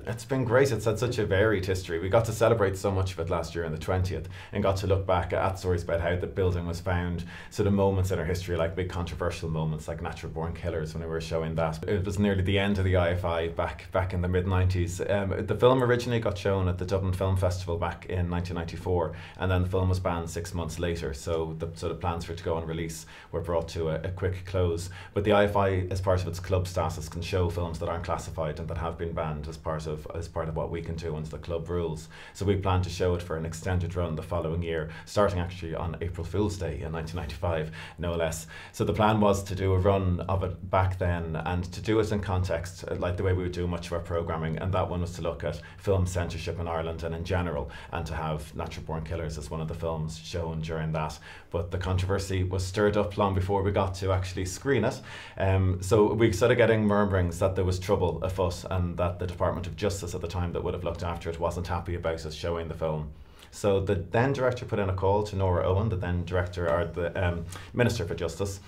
It's been great. It's had such a varied history. We got to celebrate so much of it last year on the 20th and got to look back at stories about how the building was found, sort of moments in our history, like big controversial moments like Natural Born Killers when we were showing that. It was nearly the end of the IFI back in the mid-90s. The film originally got shown at the Dublin Film Festival back in 1994, and then the film was banned 6 months later, so the sort of plans for it to go on release were brought to a quick close. But the IFI, as part of its club status, can show films that aren't classified and that have been banned as part of what we can do under the club rules. So we plan to show it for an extended run the following year, starting actually on April Fool's Day in 1995, no less. So the plan was to do a run of it back then and to do it in context, like the way we would do much of our programming, and that one was to look at film censorship in Ireland and in general, and to have Natural Born Killers as one of the films shown during that. But the controversy was stirred up long before we got to actually screen it. So we started getting murmurings that there was trouble afoot and that the Department of Justice at the time that would have looked after it wasn't happy about us showing the film. So the then director put in a call to Nora Owen, the then director, or the Minister for Justice,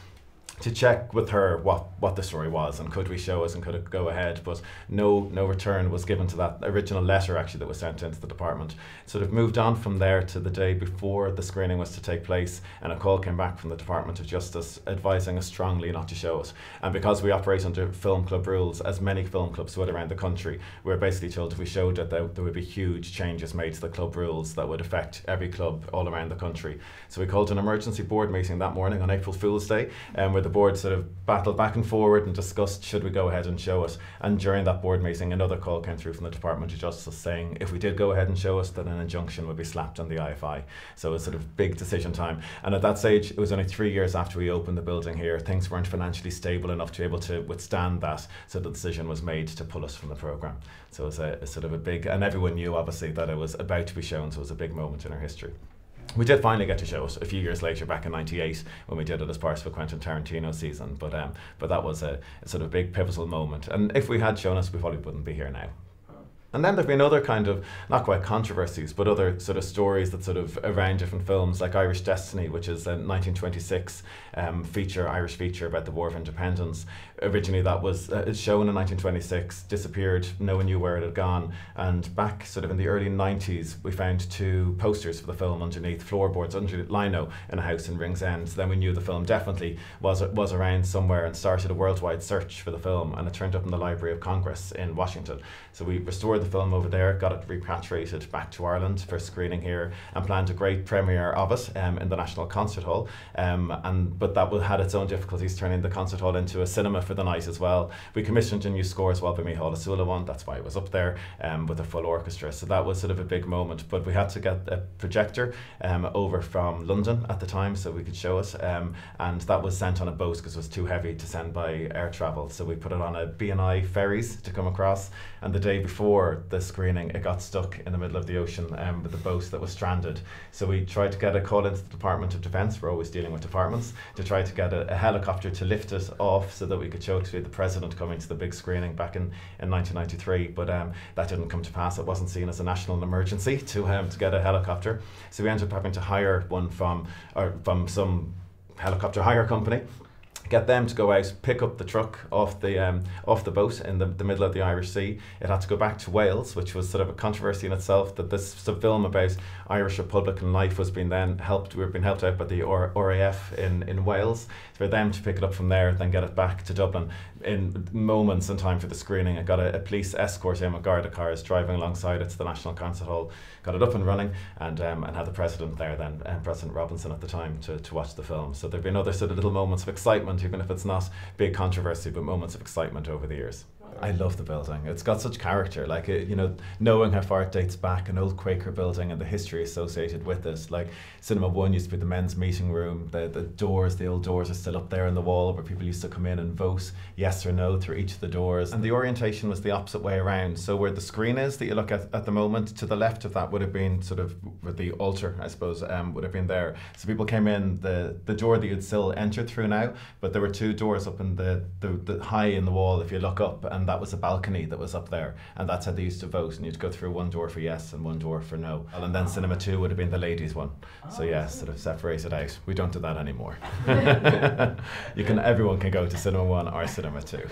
to check with her what the story was and could we show us and could it go ahead, but no return was given to that original letter actually that was sent into the department. Sort of moved on from there to the day before the screening was to take place, and a call came back from the Department of Justice advising us strongly not to show it. And because we operate under film club rules, as many film clubs would around the country, we were basically told if we showed it there would be huge changes made to the club rules that would affect every club all around the country. So we called an emergency board meeting that morning on April Fool's Day, where the board sort of battled back and forward and discussed should we go ahead and show it. And during that board meeting, another call came through from the Department of Justice saying if we did go ahead and show it, then an injunction would be slapped on the IFI. So it was sort of big decision time. And at that stage, it was only 3 years after we opened the building here. Things weren't financially stable enough to be able to withstand that. So the decision was made to pull us from the programme. So it was a sort of a big, and everyone knew obviously that it was about to be shown, so it was a big moment in our history. We did finally get to show it a few years later, back in '98, when we did it as part of a Quentin Tarantino season. But that was a sort of big pivotal moment. And if we had shown us, we probably wouldn't be here now. And then there have been other kind of, not quite controversies, but other sort of stories that sort of around different films, like Irish Destiny, which is a 1926 Irish feature about the War of Independence. Originally that was shown in 1926, disappeared, no one knew where it had gone, and back sort of in the early 90s we found 2 posters for the film underneath floorboards, underneath lino in a house in Ringsend. So then we knew the film definitely was around somewhere, and started a worldwide search for the film, and it turned up in the Library of Congress in Washington. So we restored the film over there, got it repatriated back to Ireland for screening here, and planned a great premiere of it in the National Concert Hall. But that had its own difficulties, turning the concert hall into a cinema for the night as well. We commissioned a new score as well by Micheál Sula one, that's why it was up there, with a full orchestra. So that was sort of a big moment, but we had to get a projector over from London at the time so we could show it, and that was sent on a boat because it was too heavy to send by air travel. So we put it on a B&I ferries to come across, and the day before the screening it got stuck in the middle of the ocean with the boat that was stranded. So we tried to get a call into the Department of Defence, we're always dealing with departments, to try to get a helicopter to lift it off so that we could show it to the President coming to the big screening back in 1993, but that didn't come to pass. It wasn't seen as a national emergency to get a helicopter, so we ended up having to hire one from some helicopter hire company, get them to go out, pick up the truck off the boat in the middle of the Irish Sea. It had to go back to Wales, which was sort of a controversy in itself, that this film about Irish Republican life was being then helped. We were being helped out by the RAF in Wales, for them to pick it up from there, then get it back to Dublin in moments in time for the screening. I got a police escort in with Garda cars driving alongside it to the National Concert Hall, got it up and running, and had the President there then, President Robinson at the time, to watch the film. So there have been other sort of little moments of excitement, even if it's not big controversy, but moments of excitement over the years. I love the building. It's got such character, like, knowing how far it dates back, an old Quaker building and the history associated with it. Like Cinema 1 used to be the men's meeting room, the doors, the old doors are still up there on the wall where people used to come in and vote yes or no through each of the doors. And the orientation was the opposite way around. So where the screen is that you look at the moment, to the left of that would have been sort of where the altar, I suppose, would have been there. So people came in, the door that you'd still enter through now, but there were 2 doors up in the high in the wall if you look up, and that was a balcony that was up there, and that's how they used to vote, and you'd go through one door for yes and one door for no. And then Cinema 2 would have been the ladies one. So yeah, sort of separated out. We don't do that anymore. Everyone can go to Cinema 1 or Cinema 2.